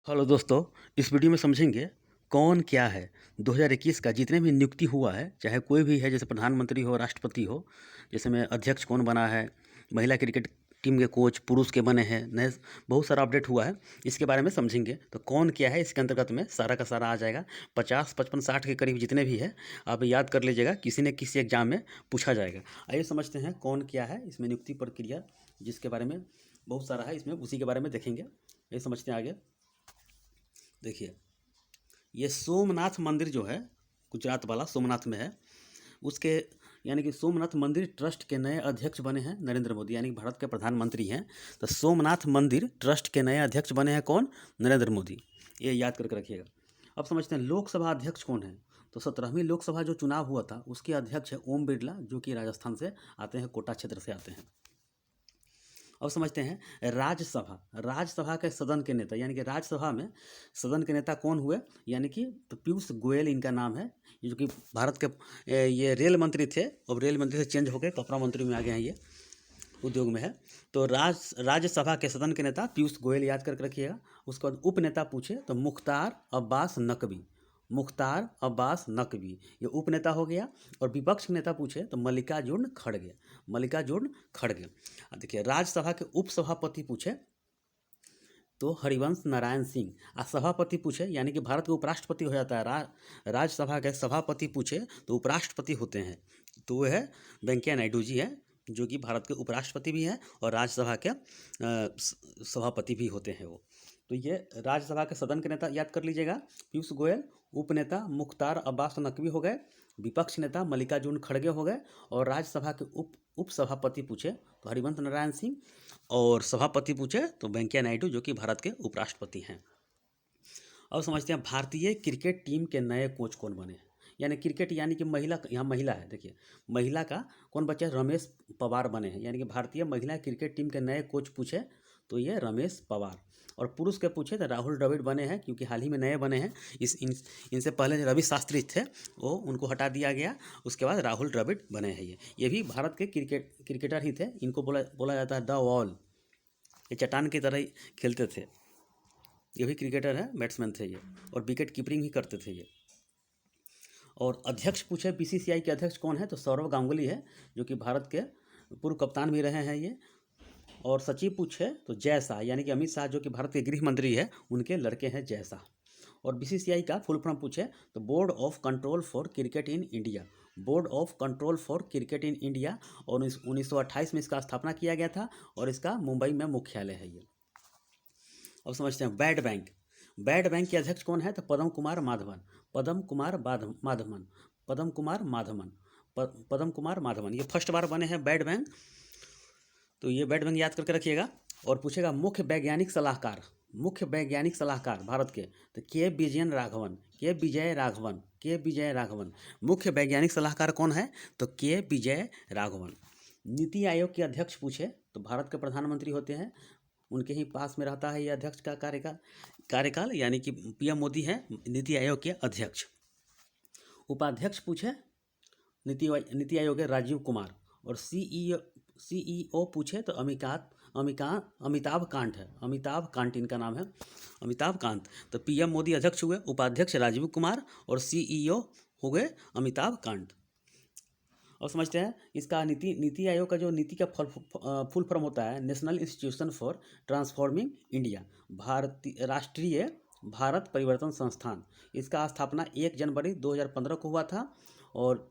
Hello दोस्तों, इस video में समझेंगे कौन क्या है। 2021 का जितने भी नियुक्ति हुआ है, चाहे कोई भी है, जैसे प्रधानमंत्री हो, राष्ट्रपति हो, जैसे में अध्यक्ष कौन बना है, महिला क्रिकेट टीम के कोच पुरुष के बने हैं, नए बहुत सारा अपडेट हुआ है। इसके बारे में समझेंगे तो कौन क्या है, इसके अंतर्गत में सारा का सारा आ जाएगा। 50, 55, 60 के करीब जितने भी है आप याद कर लीजिएगा, किसी न किसी एग्जाम में पूछा जाएगा। आइए समझते हैं कौन क्या है, इसमें नियुक्ति प्रक्रिया जिसके बारे में बहुत सारा है, इसमें उसी के बारे में देखेंगे। ये समझते हैं आगे। देखिए, ये सोमनाथ मंदिर जो है, गुजरात वाला सोमनाथ में है, उसके यानी कि सोमनाथ मंदिर ट्रस्ट के नए अध्यक्ष बने हैं नरेंद्र मोदी, यानी कि भारत के प्रधानमंत्री हैं। तो सोमनाथ मंदिर ट्रस्ट के नए अध्यक्ष बने हैं कौन? नरेंद्र मोदी। ये याद करके रखिएगा। अब समझते हैं लोकसभा अध्यक्ष कौन है। तो 17वीं लोकसभा जो चुनाव हुआ था उसके अध्यक्ष है ओम बिरला, जो कि राजस्थान से आते हैं, कोटा क्षेत्र से आते हैं। अब समझते हैं राज्यसभा। राज्यसभा के सदन के नेता, यानी कि राज्यसभा में सदन के नेता कौन हुए, यानी कि तो पीयूष गोयल इनका नाम है, जो कि भारत के ये रेल मंत्री थे, अब रेल मंत्री से चेंज होकर कपड़ा मंत्री में आ गए हैं, ये उद्योग में है। तो राज्यसभा के सदन के नेता पीयूष गोयल याद करके रखिएगा। उसके बाद उप नेता पूछे तो मुख्तार अब्बास नकवी। मुख्तार अब्बास नकवी ये उप नेता हो गया। और विपक्ष के नेता पूछे तो मल्लिकार्जुन खड़गे। मल्लिकार्जुन खड़गे। देखिए, राज्यसभा के उपसभापति पूछे तो हरिवंश नारायण सिंह। सभापति पूछे यानी कि भारत के उपराष्ट्रपति हो जाता है। राज्यसभा के सभापति पूछे तो उपराष्ट्रपति होते हैं, तो वो है वेंकैया नायडू जी है, जो कि भारत के उपराष्ट्रपति भी हैं और राज्यसभा के सभापति भी होते हैं वो। तो ये राज्यसभा के सदन के नेता याद कर लीजिएगा, पीयूष गोयल। उपनेता मुख्तार अब्बास नकवी हो गए। विपक्ष नेता मल्लिकार्जुन खड़गे हो गए। और राज्यसभा के उपसभापति पूछे तो हरिवंश नारायण सिंह। और सभापति पूछे तो वेंकैया नायडू, जो कि भारत के उपराष्ट्रपति हैं। अब समझते हैं भारतीय क्रिकेट टीम के नए कोच कौन बने हैं। यानी क्रिकेट यानी कि महिला, यहाँ महिला है, देखिए महिला का कौन बच्चा, रमेश पवार बने हैं। यानी कि भारतीय महिला क्रिकेट टीम के नए कोच पूछे तो ये रमेश पवार। और पुरुष के पूछे तो राहुल द्रविड़ बने हैं, क्योंकि हाल ही में नए बने हैं। इनसे पहले रवि शास्त्री थे, वो उनको हटा दिया गया, उसके बाद राहुल द्रविड़ बने हैं। ये भी भारत के क्रिकेटर ही थे। इनको बोला जाता है द वॉल। ये चट्टान की तरह ही खेलते थे। ये भी क्रिकेटर है, बैट्समैन थे ये, और विकेट कीपिंग ही करते थे ये। और अध्यक्ष पूछे बीसीसीआई के अध्यक्ष कौन है, तो सौरव गांगुली है, जो कि भारत के पूर्व कप्तान भी रहे हैं ये। और सचिव पूछे तो जय शाह, यानी कि अमित शाह, जो कि भारत के गृह मंत्री है, उनके लड़के हैं जय शाह। और बीसीसीआई का फुल फॉर्म पूछे तो board of control for cricket in India. Board of control for cricket in India. और 1928 में इसका स्थापना किया गया था, और इसका मुंबई में मुख्यालय है ये। अब समझते हैं बैड बैंक। बैड बैंक के अध्यक्ष कौन है, तो पदम कुमार माधवन। पदम कुमार माधवन। पदम कुमार माधवन। पदम कुमार माधवन ये फर्स्ट बार बने हैं बैड बैंक। तो ये बैड बैंक याद करके रखिएगा। और पूछेगा मुख्य वैज्ञानिक सलाहकार। मुख्य वैज्ञानिक सलाहकार भारत के तो के विजयन राघवन। के विजय राघवन। के विजय राघवन मुख्य वैज्ञानिक सलाहकार कौन है, तो के विजय राघवन। नीति आयोग के अध्यक्ष पूछे तो भारत के प्रधानमंत्री होते हैं, उनके ही पास में रहता है ये अध्यक्ष का कार्यकाल, यानी कि पीएम मोदी हैं नीति आयोग के अध्यक्ष। उपाध्यक्ष पूछे नीति आयोग के राजीव कुमार। और सीईओ पूछे तो अमिताभ कांत है। अमिताभ कांत इनका नाम है, अमिताभ कांत। तो पीएम मोदी अध्यक्ष हुए, उपाध्यक्ष राजीव कुमार, और सीईओ हो गए अमिताभ कांत। और समझते हैं इसका नीति आयोग का जो नीति का फुल फॉर्म होता है national institution for transforming India. राष्ट्रीय भारत परिवर्तन संस्थान। इसका स्थापना 1 जनवरी 2015 को हुआ था। और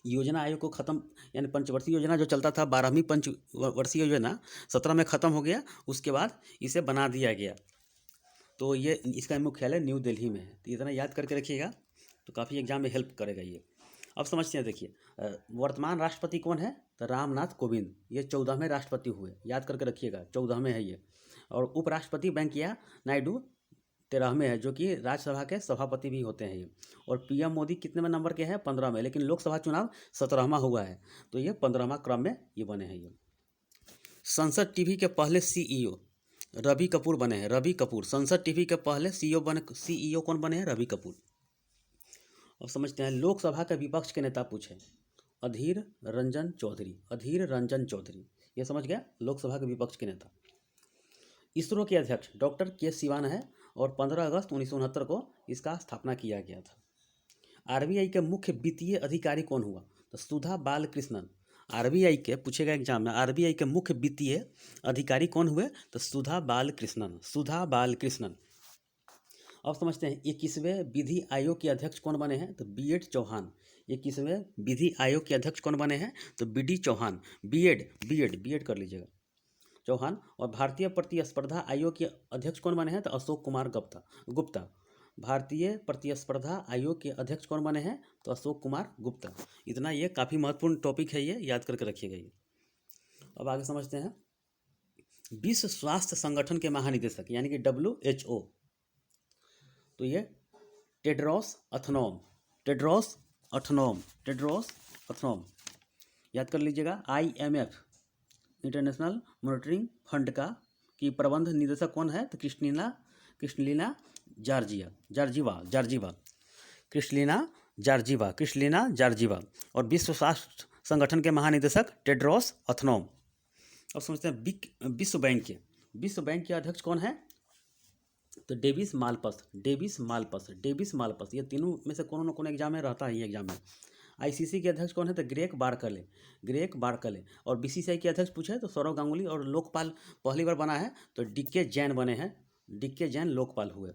योजना आयोग को ख़त्म, यानी पंचवर्षीय योजना जो चलता था, 12वीं पंचवर्षीय योजना 17 में ख़त्म हो गया, उसके बाद इसे बना दिया गया। तो ये इसका मुख्यालय न्यू दिल्ली में है। तो इतना याद करके रखिएगा, तो काफ़ी एग्जाम में हेल्प करेगा ये। अब समझते हैं, देखिए वर्तमान राष्ट्रपति कौन है, तो रामनाथ कोविंद। ये 14वें राष्ट्रपति हुए, याद करके रखिएगा, 14वें है ये। और उपराष्ट्रपति वेंकैया नायडू 13वें है, जो कि राज्यसभा के सभापति भी होते हैं ये। और पीएम मोदी कितने में नंबर के हैं, 15वें, लेकिन लोकसभा चुनाव 17वां हुआ है, तो ये 15वां क्रम में ये बने हैं ये। संसद टीवी के पहले सीईओ रवि कपूर बने हैं। रवि कपूर संसद टीवी के पहले सीईओ कौन बने हैं, रवि कपूर। अब समझते हैं लोकसभा के विपक्ष के नेता पूछे, अधीर रंजन चौधरी। अधीर रंजन चौधरी ये समझ गया, लोकसभा के विपक्ष के नेता। इसरो के अध्यक्ष डॉक्टर के सिवान है, और 15 अगस्त 1969 को इसका स्थापना किया गया था। आरबीआई के मुख्य वित्तीय अधिकारी कौन हुआ? तो सुधा बालकृष्णन। आरबीआई के पूछेगा एग्जाम में, आरबीआई के मुख्य वित्तीय अधिकारी कौन हुए? तो सुधा बालकृष्णन, सुधा बालकृष्णन। अब समझते हैं 21वें विधि आयोग के अध्यक्ष कौन बने हैं? तो बी.एड चौहान। 21वें विधि आयोग के अध्यक्ष कौन बने हैं? तो बी.डी चौहान। बी.एड कर लीजिएगा, चौहान। और भारतीय प्रतिस्पर्धा आयोग के अध्यक्ष कौन बने हैं? तो अशोक कुमार गुप्ता। भारतीय प्रतिस्पर्धा आयोग के अध्यक्ष कौन बने हैं? तो अशोक कुमार गुप्ता। इतना ये काफ़ी महत्वपूर्ण टॉपिक है, ये याद करके रखिएगा ये। अब आगे समझते हैं विश्व स्वास्थ्य संगठन के महानिदेशक यानी कि WHO, तो ये टेड्रोस अथनोम याद कर लीजिएगा। IMF इंटरनेशनल मॉनिटरिंग फंड का की प्रबंध निदेशक कौन है? तो क्रिस्टलिना जार्जिवा। और विश्व स्वास्थ्य संगठन के महानिदेशक टेड्रोस अथनोम। अब समझते हैं विश्व बैंक के अध्यक्ष कौन है? तो डेविस मालपस। ये तीनों में से कौन ना कौन एग्जाम में रहता है, ये एग्जाम में। आईसीसी के अध्यक्ष कौन है? तो ग्रेग बारकले। और बीसीसीआई के अध्यक्ष पूछे तो सौरव गांगुली। और लोकपाल पहली बार बना है तो डीके जैन बने हैं, डीके जैन लोकपाल हुए।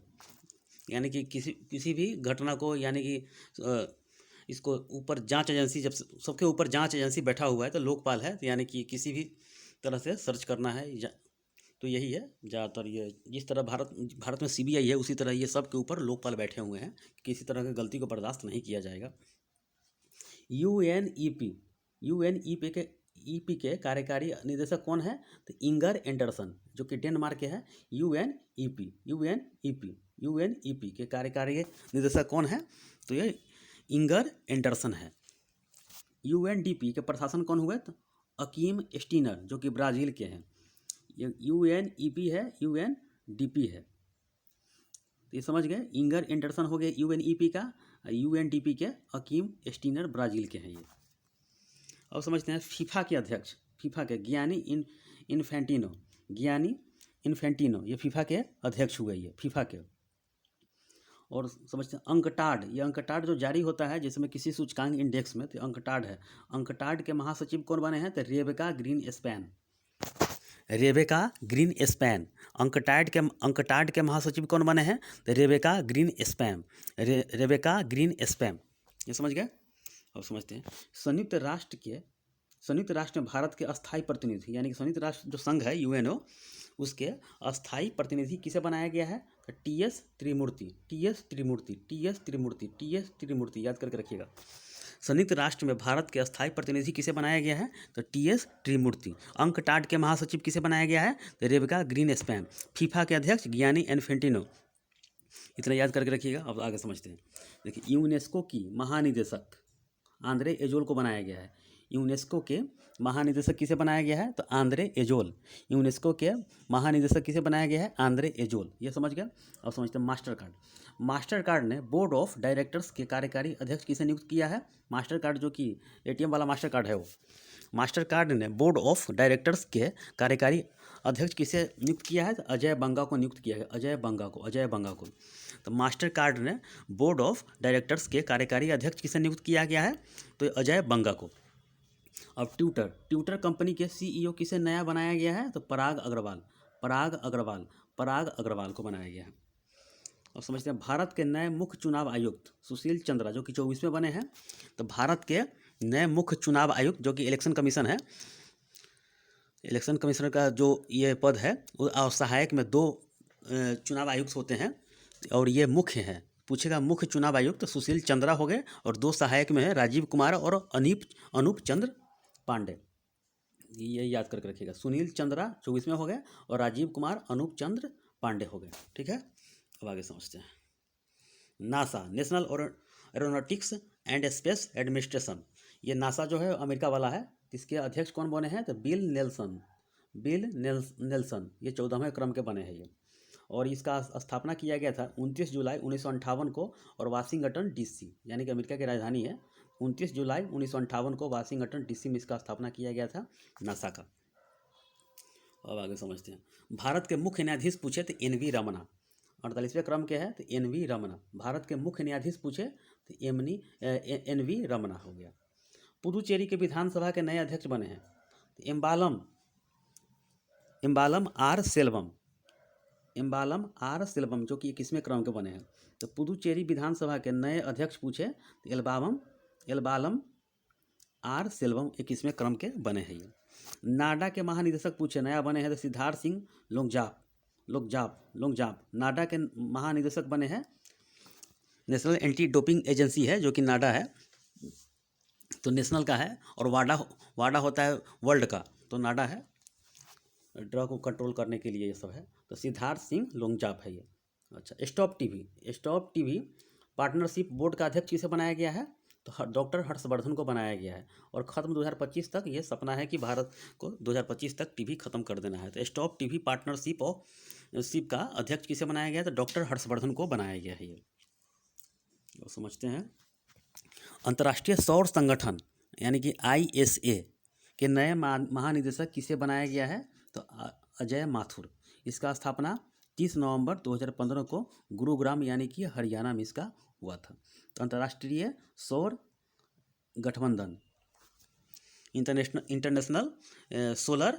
यानी कि किसी भी घटना को, यानी कि इसको ऊपर जांच एजेंसी, जब सबके ऊपर जांच एजेंसी बैठा हुआ है तो लोकपाल है। तो यानी कि किसी भी तरह से सर्च करना है तो यही है ज़्यादातर। ये जिस तरह भारत में सीबीआई है, उसी तरह ये सब के ऊपर लोकपाल बैठे हुए हैं। किसी तरह की गलती को बर्दाश्त नहीं किया जाएगा। यूएनईपी के कार्यकारी निदेशक कौन है? तो इंगर एंडरसन, जो कि डेनमार्क के हैं। यूएनईपी के कार्यकारी निदेशक कौन है? तो ये इंगर एंडरसन है। यूएनडीपी के प्रशासन कौन हुए? तो अकीम स्टीनर, जो कि ब्राज़ील के हैं। यूएनईपी है, यूएनडीपी है। तो ये समझ गए, इंगर एंडरसन हो गए यूएनईपी का, यूएनडीपी के अकीम स्टीनर ब्राज़ील के हैं ये। अब समझते हैं फीफा के अध्यक्ष, फीफा के गियानी इन्फेंटिनो, ये फीफा के अध्यक्ष हुए ये फीफा के। और समझते हैं अंकटाड, ये अंकटाड जो जारी होता है जिसमें किसी सूचकांक इंडेक्स में, तो अंकटाड है। अंकटाड के महासचिव कौन बने हैं? तो रेबेका ग्रीनस्पैन। अंकटाड के महासचिव कौन बने हैं? तो रेबेका ग्रीनस्पैन। ये समझ गए। अब समझते हैं संयुक्त राष्ट्र में भारत के अस्थायी प्रतिनिधि, यानी कि संयुक्त राष्ट्र जो संघ है यूएनओ, उसके अस्थायी प्रतिनिधि किसे बनाया गया है? तो टीएस त्रिमूर्ति याद करके रखिएगा। संयुक्त राष्ट्र में भारत के अस्थायी प्रतिनिधि किसे बनाया गया है? तो टीएस त्रिमूर्ति। अंकटाड के महासचिव किसे बनाया गया है? तो रेबेका ग्रीनस्पैन। फीफा के अध्यक्ष गियानी इन्फेंटिनो। इतना याद करके रखिएगा। अब आगे समझते हैं। देखिए, यूनेस्को की महानिदेशक आंद्रे एजोल को बनाया गया है। यूनेस्को के महानिदेशक किसे बनाया गया है? तो आंद्रे एजोल। यूनेस्को के महानिदेशक किसे बनाया गया है? Andre azole. ये समझ गया। अब समझते हैं मास्टर कार्ड ने बोर्ड ऑफ डायरेक्टर्स के कार्यकारी अध्यक्ष किसे नियुक्त किया है? मास्टर कार्ड जो कि एटीएम वाला मास्टर कार्ड है, वो मास्टर कार्ड ने बोर्ड ऑफ डायरेक्टर्स के कार्यकारी अध्यक्ष किसे नियुक्त किया है? तो अजय बंगा को नियुक्त किया है, अजय बंगा को। तो मास्टर कार्ड ने बोर्ड ऑफ डायरेक्टर्स के कार्यकारी अध्यक्ष किसे नियुक्त किया गया है? तो अजय बंगा को। अब ट्विटर कंपनी के सीईओ किसे नया बनाया गया है? तो पराग अग्रवाल को बनाया गया है। अब समझते हैं भारत के नए मुख्य चुनाव आयुक्त सुशील चंद्रा, जो कि 24वें बने हैं। तो भारत के नए मुख्य चुनाव आयुक्त, जो कि इलेक्शन कमीशन है, इलेक्शन कमिश्नर का जो ये पद है, वो सहायक में 2 चुनाव आयुक्त होते हैं और ये मुख्य हैं। पूछेगा मुख्य चुनाव आयुक्त तो सुशील चंद्रा हो गए, और 2 सहायक में है राजीव कुमार और अनूप चंद्र पांडे। ये याद करके रखिएगा। सुनील चंद्रा 24वें हो गए और राजीव कुमार अनूप चंद्र पांडे हो गए। ठीक है। अब आगे समझते हैं। NASA, national aeronautics and space administration, ये नासा जो है अमेरिका वाला है। इसके अध्यक्ष कौन बने हैं? तो बिल नेल्सन। ये 14वें क्रम के बने हैं ये। और इसका स्थापना किया गया था 29 जुलाई 1958 को, और वाशिंगटन डीसी, यानी कि अमेरिका की राजधानी है। 29 जुलाई 1958 को वाशिंगटन डीसी में इसका स्थापना किया गया था नासा का। अब आगे समझते हैं। भारत के मुख्य न्यायाधीश पूछे थे NV रमना, 48वें क्रम के है तो एन.वी. रमना। भारत के मुख्य न्यायाधीश पूछे तो एन.वी. रमना हो गया। पुदुचेरी के विधानसभा के नए अध्यक्ष बने हैं तो एम्बालम आर सेल्वम। एम्बालम आर सेल्वम जो कि 21वें क्रम के बने हैं। तो पुदुचेरी विधानसभा के नए अध्यक्ष पूछे तो एल्बालम आर सेल्वम 21वें क्रम के बने हैं ये। नाडा के महानिदेशक पूछे नया बने हैं तो सिद्धार्थ सिंह लोंगजाप नाडा के महानिदेशक बने हैं। नेशनल एंटी डोपिंग एजेंसी है जो कि नाडा है, तो नेशनल का है, और वाडा होता है वर्ल्ड का, तो नाडा है ड्रग को कंट्रोल करने के लिए ये सब है। तो सिद्धार्थ सिंह लोंगजाप है ये। अच्छा, स्टॉप टीवी पार्टनरशिप बोर्ड का अध्यक्ष किसे बनाया गया है तो डॉक्टर हर्षवर्धन को बनाया गया है, और ख़त्म 2025 तक ये सपना है कि भारत को 2025 तक टीवी ख़त्म कर देना है। तो स्टॉप टीवी पार्टनरशिप का अध्यक्ष किसे बनाया गया तो डॉक्टर हर्षवर्धन को बनाया गया है ये। तो समझते हैं। अंतर्राष्ट्रीय सौर संगठन यानी कि ISA के नए महानिदेशक किसे बनाया गया है तो अजय माथुर। इसका स्थापना 30 नवंबर 2015 को गुरुग्राम यानी कि हरियाणा में इसका हुआ था। तो अंतर्राष्ट्रीय सौर गठबंधन international solar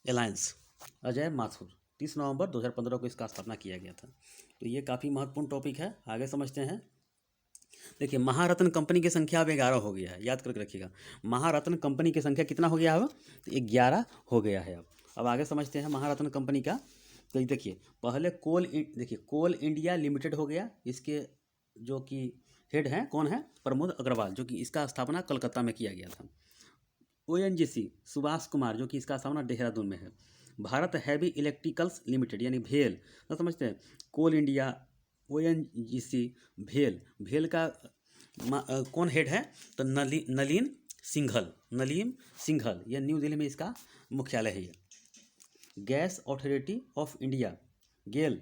alliance Ajay Mathur 30 नवंबर 2015 को इसका स्थापना किया गया था। तो ये काफ़ी महत्वपूर्ण टॉपिक है, आगे समझते हैं। देखिए, महारत्न कंपनी की संख्या अब 11 हो गया है, याद करके रखिएगा। महारत्न कंपनी की संख्या कितना हो गया है अब तो 11 हो गया है। अब आगे समझते हैं महारत्न कंपनी का। तो देखिए, पहले कोल इंडिया लिमिटेड हो गया। इसके जो कि हेड हैं कौन है प्रमोद अग्रवाल, जो कि इसका स्थापना कोलकाता में किया गया था। ONGC सुभाष कुमार जो कि इसका स्थापना देहरादून में है। भारत हैवी इलेक्ट्रिकल्स लिमिटेड यानी भेल, तो समझते हैं। कोल इंडिया, ONGC, भेल का कौन हेड है तो नलीन सिंघल, यह न्यू दिल्ली में इसका मुख्यालय है। गैस अथॉरिटी ऑफ इंडिया गेल,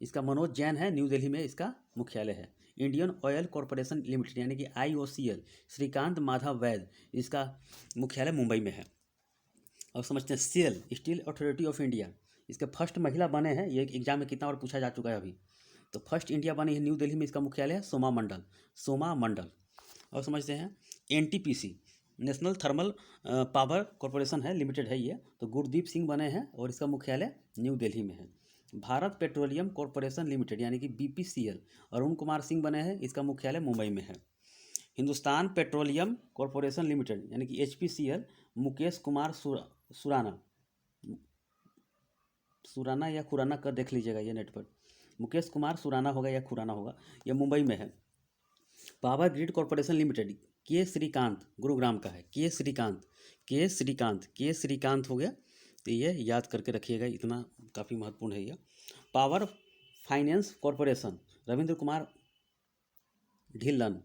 इसका मनोज जैन है, न्यू दिल्ली में इसका मुख्यालय है। इंडियन ऑयल कॉरपोरेशन लिमिटेड यानी कि IOCL श्रीकांत माधव वैद, इसका मुख्यालय मुंबई में है। अब समझते हैं SAIL Steel Authority of India, इसके फर्स्ट महिला बने हैं। ये एग्जाम में कितना और पूछा जा चुका है अभी। तो फर्स्ट इंडिया बनी है न्यू दिल्ली में, इसका मुख्यालय है सोमा मंडल। और समझते हैं NTPC national thermal power corporation है, लिमिटेड है ये। तो गुरदीप सिंह बने हैं और इसका मुख्यालय न्यू दिल्ली में है। भारत पेट्रोलियम कॉरपोरेशन लिमिटेड यानी कि BPCL अरुण कुमार सिंह बने हैं, इसका मुख्यालय मुंबई में है। हिंदुस्तान पेट्रोलियम कॉरपोरेशन लिमिटेड यानी कि HPCL मुकेश कुमार सुराना या खुराना कर देख लीजिएगा ये नेट पर। मुकेश कुमार सुराना होगा या खुराना होगा, यह मुंबई में है। पावर ग्रिड कॉरपोरेशन लिमिटेड के श्रीकांत गुरुग्राम का है। के श्रीकांत हो गया, तो ये याद करके रखिएगा, इतना काफ़ी महत्वपूर्ण है ये। Power finance corporation Ravindra Kumar Dhillon,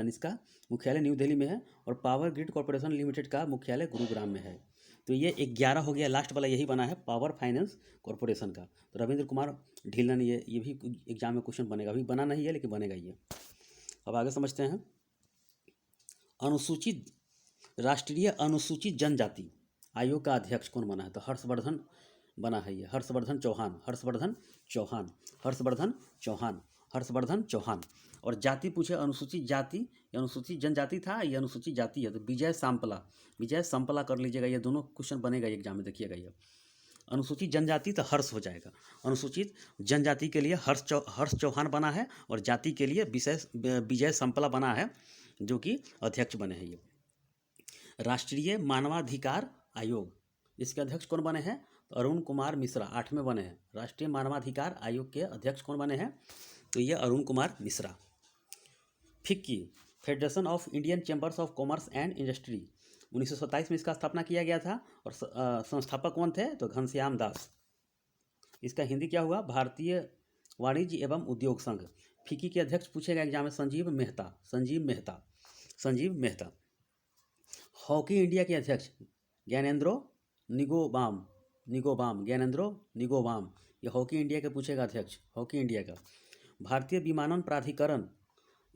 इसका मुख्यालय न्यू दिल्ली में है। और पावर ग्रिड कॉरपोरेशन लिमिटेड का मुख्यालय गुरुग्राम में है। तो ये 11 हो गया, लास्ट वाला यही बना है पावर फाइनेंस कॉरपोरेशन का। तो रविंद्र कुमार ढिल्लन, ये भी एग्जाम में क्वेश्चन बनेगा, अभी बना नहीं है लेकिन बनेगा ये। अब आगे समझते हैं। राष्ट्रीय अनुसूचित जनजाति आयोग का अध्यक्ष कौन बना है तो हर्षवर्धन बना है ये। हर्षवर्धन चौहान। और जाति पूछे अनुसूचित जाति या अनुसूचित जनजाति था या अनुसूचित जाति है तो विजय सांपला कर लीजिएगा, ये दोनों क्वेश्चन बनेगा एग्जाम में, देखिएगा ये। अनुसूचित जनजाति तो हर्ष हो जाएगा। अनुसूचित जनजाति के लिए हर्ष चौहान बना है, और जाति के लिए विजय सांपला बना है, जो कि अध्यक्ष बने हैं ये। राष्ट्रीय मानवाधिकार आयोग, इसके अध्यक्ष कौन बने हैं तो अरुण कुमार मिश्रा 8वें बने हैं। राष्ट्रीय मानवाधिकार आयोग के अध्यक्ष कौन बने हैं तो ये Arun Kumar Mishra. FICCI federation of Indian chambers of commerce and industry 1927 में इसका स्थापना किया गया था, और संस्थापक कौन थे तो घनश्याम दास। इसका हिंदी क्या हुआ भारतीय वाणिज्य एवं उद्योग संघ। फिक्की के अध्यक्ष पूछेगा एग्जाम में संजीव मेहता। हॉकी इंडिया के अध्यक्ष ज्ञानेंद्रो निगोबाम, ये हॉकी इंडिया के पूछेगा अध्यक्ष, हॉकी इंडिया का। भारतीय विमानन प्राधिकरण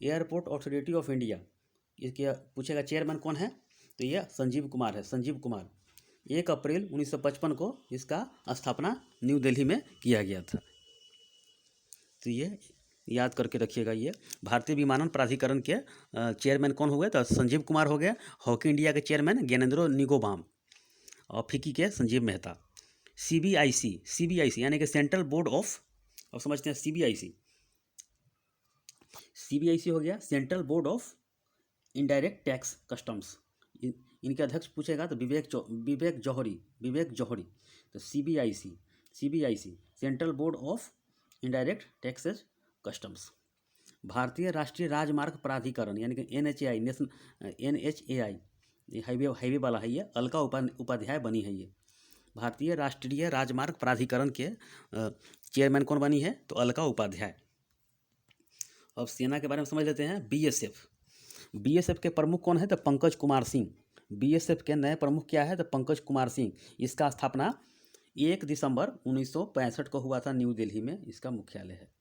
एयरपोर्ट अथॉरिटी ऑफ इंडिया, इसके पूछेगा चेयरमैन कौन है तो यह संजीव कुमार है। 1 अप्रैल 1955 को इसका स्थापना न्यू दिल्ली में किया गया था। तो ये याद करके रखिएगा। ये भारतीय विमानन प्राधिकरण के चेयरमैन कौन हो गए? तो संजीव कुमार हो गए। हॉकी इंडिया के चेयरमैन ज्ञानेंद्रो निगोबाम और फिक्की के संजीव मेहता। सीबीआईसी यानी कि सेंट्रल बोर्ड ऑफ, अब समझते हैं सीबीआईसी हो गया central board of indirect tax customs. इनके अध्यक्ष पूछेगा तो विवेक जौहरी। तो CBIC central board of indirect taxes customs. भारतीय राष्ट्रीय राजमार्ग प्राधिकरण यानी कि एनएचएआई, ये हाईवे वाला है। ये अलका उपाध्याय बनी है। ये भारतीय राष्ट्रीय राजमार्ग प्राधिकरण के चेयरमैन कौन बनी है? तो अलका उपाध्याय। अब सेना के बारे में समझ लेते हैं। बीएसएफ के प्रमुख कौन है? तो पंकज कुमार सिंह। बीएसएफ के नए प्रमुख क्या है? तो पंकज कुमार सिंह। इसका स्थापना 1 दिसंबर 1965 को हुआ था, न्यू दिल्ली में इसका मुख्यालय है।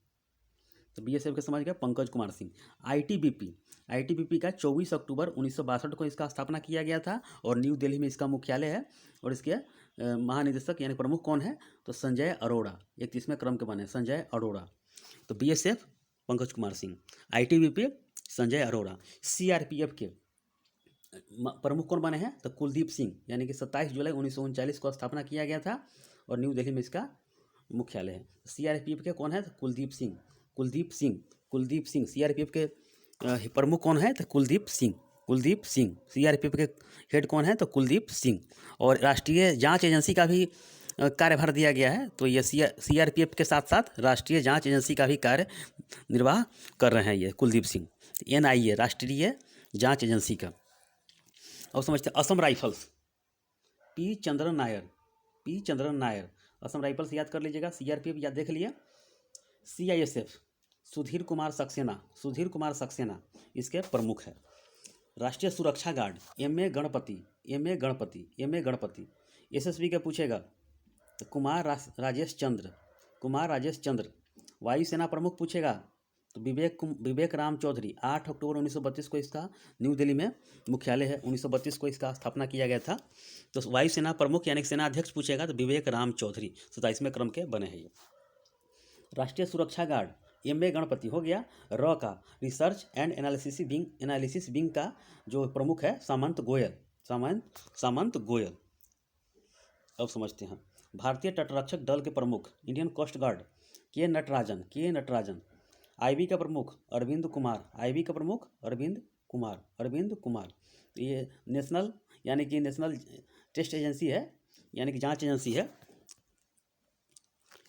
तो बीएसएफ के समझ गए पंकज कुमार सिंह। आईटीबीपी का 24 अक्टूबर 1962 को इसका स्थापना किया गया था और न्यू दिल्ली में इसका मुख्यालय है। और इसके महानिदेशक यानी प्रमुख कौन है? तो संजय अरोड़ा। 31वें क्रम के बने संजय अरोड़ा। तो BSF Pankaj Kumar Singh, ITBP Sanjay Arora. CRPF के प्रमुख कौन बने हैं? तो कुलदीप सिंह, यानी कि 27 जुलाई 1939 को स्थापना किया गया था और न्यू दिल्ली में इसका मुख्यालय है। सीआरपीएफ के कौन है? तो कुलदीप सिंह। सीआरपीएफ के प्रमुख कौन है? तो कुलदीप सिंह। सीआरपीएफ के हेड कौन है? तो कुलदीप सिंह। और राष्ट्रीय जांच एजेंसी का भी कार्यभार दिया गया है। तो ये सीआरपीएफ के साथ साथ राष्ट्रीय जांच एजेंसी का भी कार्य निर्वाह कर रहे हैं ये कुलदीप सिंह। एनआईए राष्ट्रीय जांच एजेंसी का। अब समझते हैं Assam rifles. P Chandran Nair. Assam rifles याद कर लीजिएगा। सीआरपीएफ याद देख लिया। सीआईएसएफ सुधीर कुमार सक्सेना इसके प्रमुख है। राष्ट्रीय सुरक्षा गार्ड एमए गणपति। एसएसबी के पूछेगा तो कुमार राजेश चंद्र। वायुसेना प्रमुख पूछेगा तो विवेक राम चौधरी। 8 अक्टूबर 1932 को इसका न्यू दिल्ली में मुख्यालय है। 1932 को इसका स्थापना किया गया था। तो वायुसेना प्रमुख यानी सेना अध्यक्ष पूछेगा तो विवेक राम चौधरी 27वें क्रम के बने हैं ये। राष्ट्रीय सुरक्षा गार्ड एमए गणपति हो गया। र का रिसर्च एंड एनालिसिस विंग का जो प्रमुख है सामंत गोयल। अब समझते हैं भारतीय तटरक्षक दल के प्रमुख इंडियन कोस्ट गार्ड के नटराजन। आईबी का प्रमुख अरविंद कुमार। ये नेशनल टेस्ट एजेंसी है, यानी कि जांच एजेंसी है,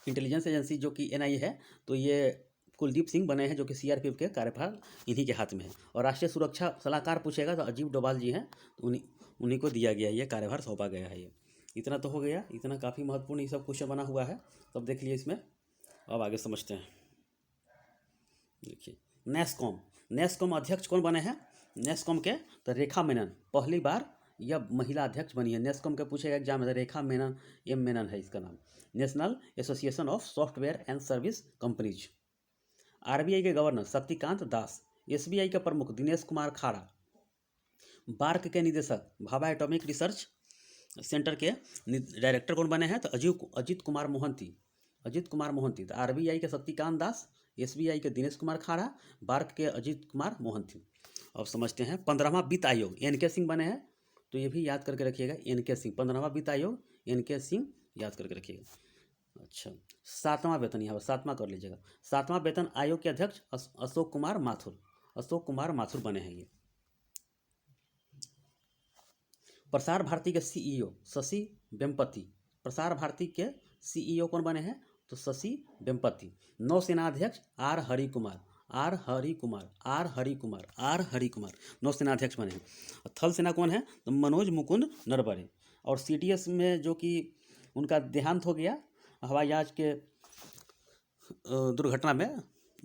इंटेलिजेंस एजेंसी जो कि एनआईए है। तो ये कुलदीप सिंह बने हैं जो कि सीआरपीएफ के कार्यभार इन्हीं के हाथ में है। और राष्ट्रीय सुरक्षा सलाहकार पूछेगा तो अजीत डोभाल जी हैं, तो उन्हीं को दिया गया ये कार्यभार सौंपा गया है। ये इतना तो हो गया, इतना काफ़ी महत्वपूर्ण ये सब क्वेश्चन बना हुआ है। तब देख लिए इसमें। अब आगे समझते हैं। देखिए नेस्कॉम अध्यक्ष कौन बने हैं? नेस्कॉम के तो रेखा मेनन, पहली बार यह महिला अध्यक्ष बनी है। नेस्कॉम के पूछेगा एग्जाम में, रेखा मेनन, एम मेनन है इसका नाम। National association of software and service companies. RBI के गवर्नर शक्तिकांत दास। एसबीआई के प्रमुख दिनेश कुमार खाड़ा। बार्क के निदेशक भाभा एटॉमिक रिसर्च सेंटर के डायरेक्टर कौन बने हैं? तो अजीत कुमार मोहंती। तो आरबीआई के शक्तिकांत दास, एसबीआई के दिनेश कुमार खाड़ा, बार्क के अजीत कुमार मोहंती। अब समझते हैं 15वां वित्त आयोग एनके सिंह बने हैं। तो ये भी याद करके रखिएगा, एनके सिंह। 15वां वित्त आयोग एनके सिंह याद करके रखिएगा। अच्छा, 7वां वेतन, यहाँ पर 7वां कर लीजिएगा। 7वां वेतन आयोग के अध्यक्ष अशोक कुमार माथुर बने हैं ये। प्रसार भारती के सीईओ शशि वेम्पति। प्रसार भारती के सीईओ कौन बने हैं? तो शशि वेम्पति। नौसेना अध्यक्ष आर हरि कुमार। नौसेना अध्यक्ष बने हैं। थल सेना कौन है? तो मनोज मुकुंद नरवरे। और सीडीएस में जो कि उनका देहांत हो गया हवाई जहाज के दुर्घटना में,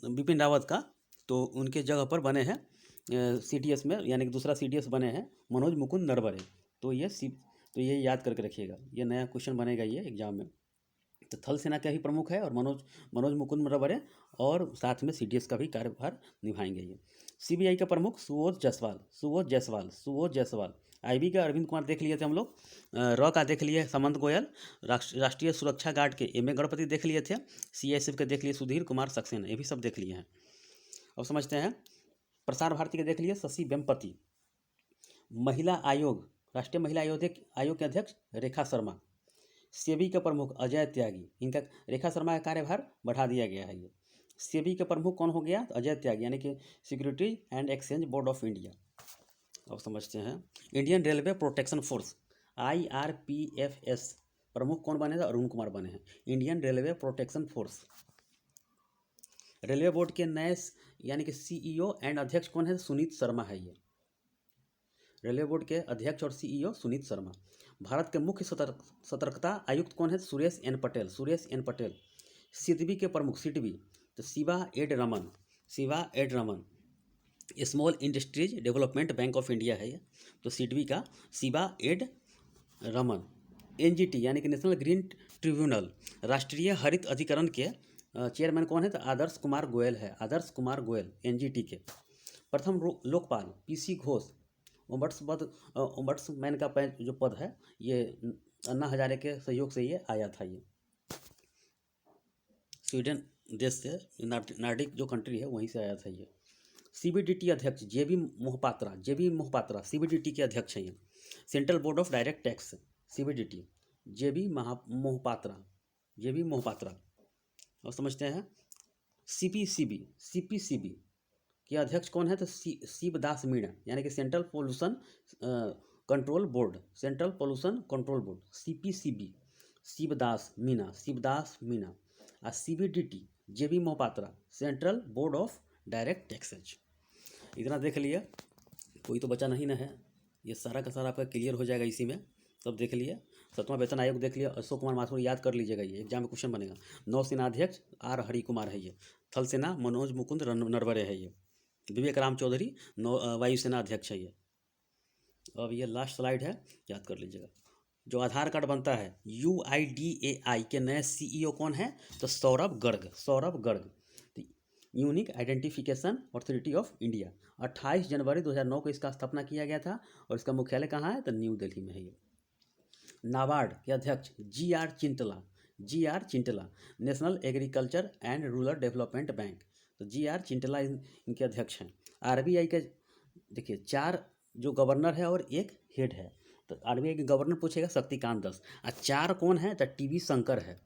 बिपिन रावत का, तो उनके जगह पर बने हैं सीडीएस में, यानी कि दूसरा सीडीएस बने हैं मनोज मुकुंद नरवरे। तो ये याद करके रखिएगा, ये नया क्वेश्चन बनेगा ये एग्जाम में। तो थल सेना का ही प्रमुख है और मनोज मुकुंद नरवरे, और साथ में सीडीएस का भी कार्यभार निभाएंगे ये। सीबीआई का प्रमुख सुबोध जायसवाल। IB का अरविंद कुमार देख लिए थे हम लोग। र का देख लिए समंत गोयल। राष्ट्रीय सुरक्षा गार्ड के M.A. गणपति देख लिए थे। CISF के देख लिए सुधीर कुमार सक्सेना, ये भी सब देख लिए हैं। अब समझते हैं प्रसार भारती के देख लिए शशि वेम्पति। महिला आयोग, राष्ट्रीय महिला आयोग के अध्यक्ष रेखा शर्मा। सेबी के प्रमुख अजय त्यागी, इनका रेखा शर्मा का कार्यभार बढ़ा दिया गया है। ये सेबी के प्रमुख कौन हो गया? अजय त्यागी, यानी कि security and exchange board of India. अब समझते हैं Indian railway protection force IRPFS प्रमुख कौन बने थे? अरुण कुमार बने हैं। Indian railway protection force. Railway board के नए यानी कि CEO एंड अध्यक्ष कौन है? सुनीत शर्मा है। ये रेलवे बोर्ड के अध्यक्ष और CEO सुनीत शर्मा। भारत के मुख्य सतर्कता आयुक्त कौन है? सुरेश एन पटेल। सिडबी के प्रमुख सिडबी तो शिवा एड Raman. Small Industries Development Bank of India है ये, तो सिडबी का शिवा एड रमन। NGT यानी कि नेशनल ग्रीन ट्रिब्यूनल, राष्ट्रीय हरित अधिकरण के चेयरमैन कौन है? तो आदर्श कुमार गोयल NGT के। प्रथम लोकपाल PC घोष। ओम्बड्समैन का जो पद है ये अन्ना हजारे के सहयोग से ये आया था। ये स्वीडन देश से, नार्डिक जो कंट्री है वहीं से आया था। ये CBDT अध्यक्ष JB मोहपात्रा CBDT के अध्यक्ष हैं। ये central board of direct tax CBDT JB Mohapatra. और समझते हैं CPCB के अध्यक्ष कौन है? तो शिवदास मीणा, यानी कि central pollution control board CPCB Shivdas Meena. और CBDT JB Mohapatra central board of direct taxes. इतना देख लिया, कोई तो बचा नहीं ना है। ये सारा का सारा आपका क्लियर हो जाएगा इसी में, सब देख लिए। 7वां वेतन आयोग देख लिया। अशोक कुमार माथुर याद कर लीजिएगा, ये एग्जाम में क्वेश्चन बनेगा। नौसेना अध्यक्ष R हरि कुमार है। ये थल सेना मनोज मुकुंद नरवरे है। ये विवेक राम चौधरी वायुसेना अध्यक्ष है। ये अब ये लास्ट स्लाइड है, याद कर लीजिएगा। जो आधार कार्ड बनता है UIDAI के नए CEO कौन है? तो Saurabh Garg. Unique identification authority of India. 28 जनवरी 2009 को इसका स्थापना किया गया था और इसका मुख्यालय कहाँ है? तो न्यू दिल्ली में है। ये नाबार्ड के अध्यक्ष GR Chintala. National agriculture and rural development bank, तो GR चिंटला इनके अध्यक्ष हैं। RBI के देखिए 4 जो गवर्नर है और 1 हेड है। तो RBI के गवर्नर पूछेगा शक्तिकांत दास। और 4 कौन है? तो TB शंकर है।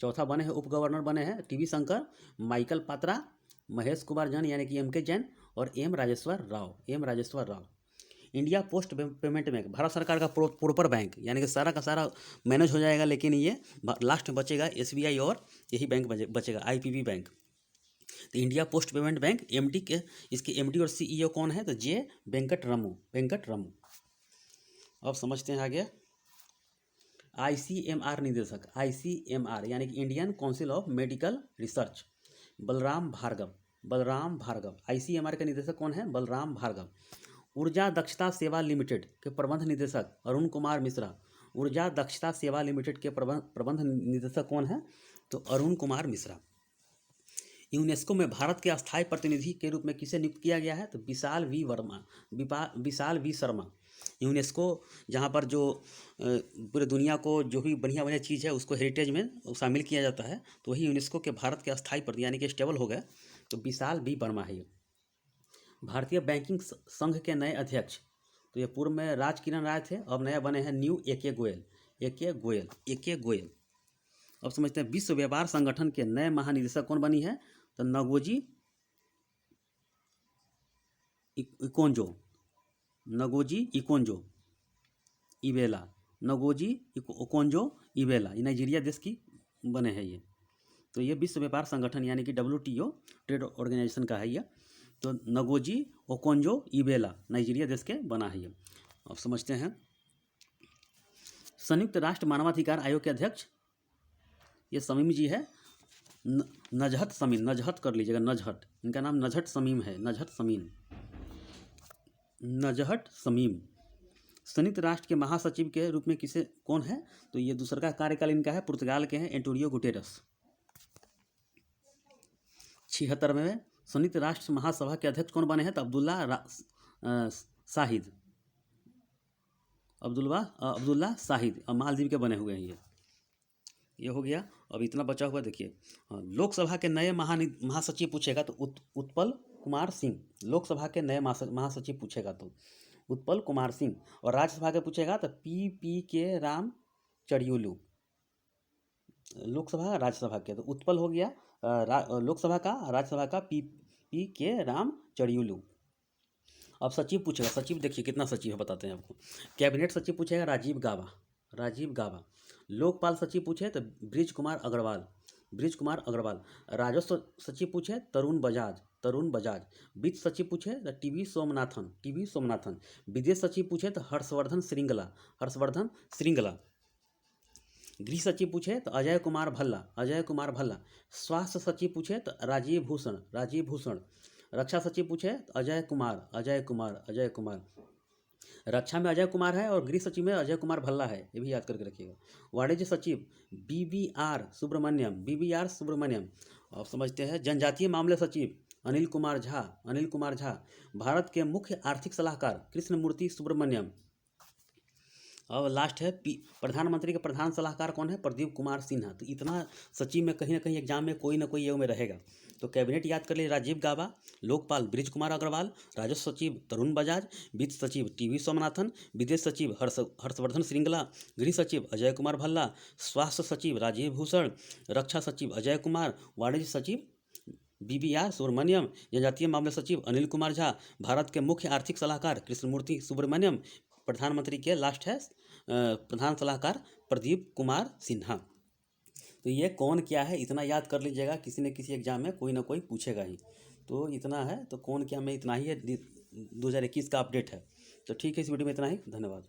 चौथा बने हैं उप गवर्नर बने हैं TB शंकर, माइकल पात्रा, महेश कुमार जैन यानी कि MK जैन और M Rajeshwar Rao. India post payment bank Bharat सरकार का प्रॉपर बैंक, यानी कि सारा का सारा मैनेज हो जाएगा, लेकिन ये लास्ट में बचेगा SBI और यही बैंक बचेगा IPB बैंक। तो इंडिया पोस्ट पेमेंट बैंक इसके MD और CEO कौन है? तो J वेंकट रमू। अब समझते हैं आगे। ICMR निदेशक यानी कि Indian Council of Medical Research Balram Bhargava. ICMR के निदेशक कौन है? बलराम भार्गव। ऊर्जा दक्षता सेवा लिमिटेड के प्रबंध निदेशक अरुण कुमार मिश्रा। ऊर्जा दक्षता सेवा लिमिटेड के प्रबंध निदेशक कौन है? तो अरुण कुमार मिश्रा। यूनेस्को में भारत के अस्थायी प्रतिनिधि के रूप में किसे नियुक्त किया गया है? तो विशाल वी शर्मा। यूनेस्को जहाँ पर जो पूरे दुनिया को जो भी बढ़िया चीज़ है उसको हेरिटेज में शामिल किया जाता है, तो वही यूनेस्को के भारत के अस्थायी प्रति यानी कि स्टेबल हो गए, तो विशाल वी वर्मा है। भारतीय बैंकिंग संघ के नए अध्यक्ष, तो ये पूर्व में राज किरण राय थे, अब नए बने हैं न्यू AK गोयल। अब समझते हैं विश्व व्यापार संगठन के नए महानिदेशक कौन बनी है? तो नगोजी इकोंजो इवेला, ये नाइजीरिया देश की बने हैं ये। तो ये विश्व व्यापार संगठन यानी कि WTO ट्रेड ऑर्गेनाइजेशन का है ये। तो नगोजी ओकोंजो इवेला नाइजीरिया देश के बना है ये। अब समझते हैं संयुक्त राष्ट्र मानवाधिकार आयोग के अध्यक्ष ये समीम जी है। नजहत कर लीजिएगा, नजहत, इनका नाम नजहत समीम है। नजहत समीम संयुक्त राष्ट्र के महासचिव के रूप में कौन है? तो ये दूसरा का कार्यकाल इनका है, पुर्तगाल के हैं एंटोनियो गुटेरस। 76वें संयुक्त राष्ट्र महासभा के अध्यक्ष कौन बने हैं? तो अब्दुल्ला शाहिद। अब्दुल्ला शाहिद, मालदीव के बने हुए हैं ये हो गया। अब इतना बचा हुआ देखिए, लोकसभा के नए महासचिव पूछेगा तो उत्पल कुमार सिंह, लोकसभा के नए महासचिव पूछेगा तो उत्पल कुमार सिंह, और राज्यसभा के पूछेगा तो पी के राम चड़ियुलू, लोकसभा राज्यसभा के तो उत्पल हो गया लोकसभा का, राज्यसभा का पी के राम चड़ियुलू। अब सचिव पूछेगा, सचिव देखिए कितना सचिव है बताते हैं आपको। कैबिनेट सचिव पूछेगा राजीव गाबा। लोकपाल सचिव पूछे तो ब्रिज कुमार अग्रवाल। राजस्व सचिव पूछे तरुण बजाज। वित्त सचिव पूछे तो टीवी सोमनाथन। विदेश सचिव पूछे तो हर्षवर्धन श्रृंगला। गृह सचिव पूछे तो अजय कुमार भल्ला। स्वास्थ्य सचिव पूछे तो राजीव भूषण। रक्षा सचिव पूछे तो अजय कुमार। रक्षा में अजय कुमार है और गृह सचिव में अजय कुमार भल्ला है, ये भी याद करके रखिएगा। वाणिज्य सचिव BVR सुब्रमण्यम। अब समझते हैं जनजातीय मामले सचिव अनिल कुमार झा। भारत के मुख्य आर्थिक सलाहकार कृष्णमूर्ति सुब्रमण्यम। अब लास्ट है प्रधानमंत्री के प्रधान सलाहकार कौन है, प्रदीप कुमार सिन्हा। तो इतना सचिव में कहीं ना कहीं एग्जाम में कोई ना कोई ये में रहेगा। तो कैबिनेट याद कर लिए राजीव गाबा, लोकपाल ब्रिज कुमार अग्रवाल, राजस्व सचिव तरुण बजाज, वित्त सचिव टीवी सोमनाथन, विदेश सचिव हर्षवर्धन श्रृंगला, गृह सचिव अजय कुमार भल्ला, स्वास्थ्य सचिव राजीव भूषण, रक्षा सचिव अजय कुमार, वाणिज्य सचिव BVR सुब्रमण्यम, जनजातीय मामले सचिव अनिल कुमार झा, भारत के मुख्य आर्थिक सलाहकार कृष्णमूर्ति सुब्रमण्यम, प्रधानमंत्री के लास्ट है प्रधान सलाहकार प्रदीप कुमार सिन्हा। तो ये कौन क्या है इतना याद कर लीजिएगा, किसी न किसी एग्जाम में कोई ना कोई पूछेगा ही। तो इतना है, तो कौन क्या में इतना ही है, 2021 का अपडेट है। तो ठीक है, इस वीडियो में इतना ही, धन्यवाद।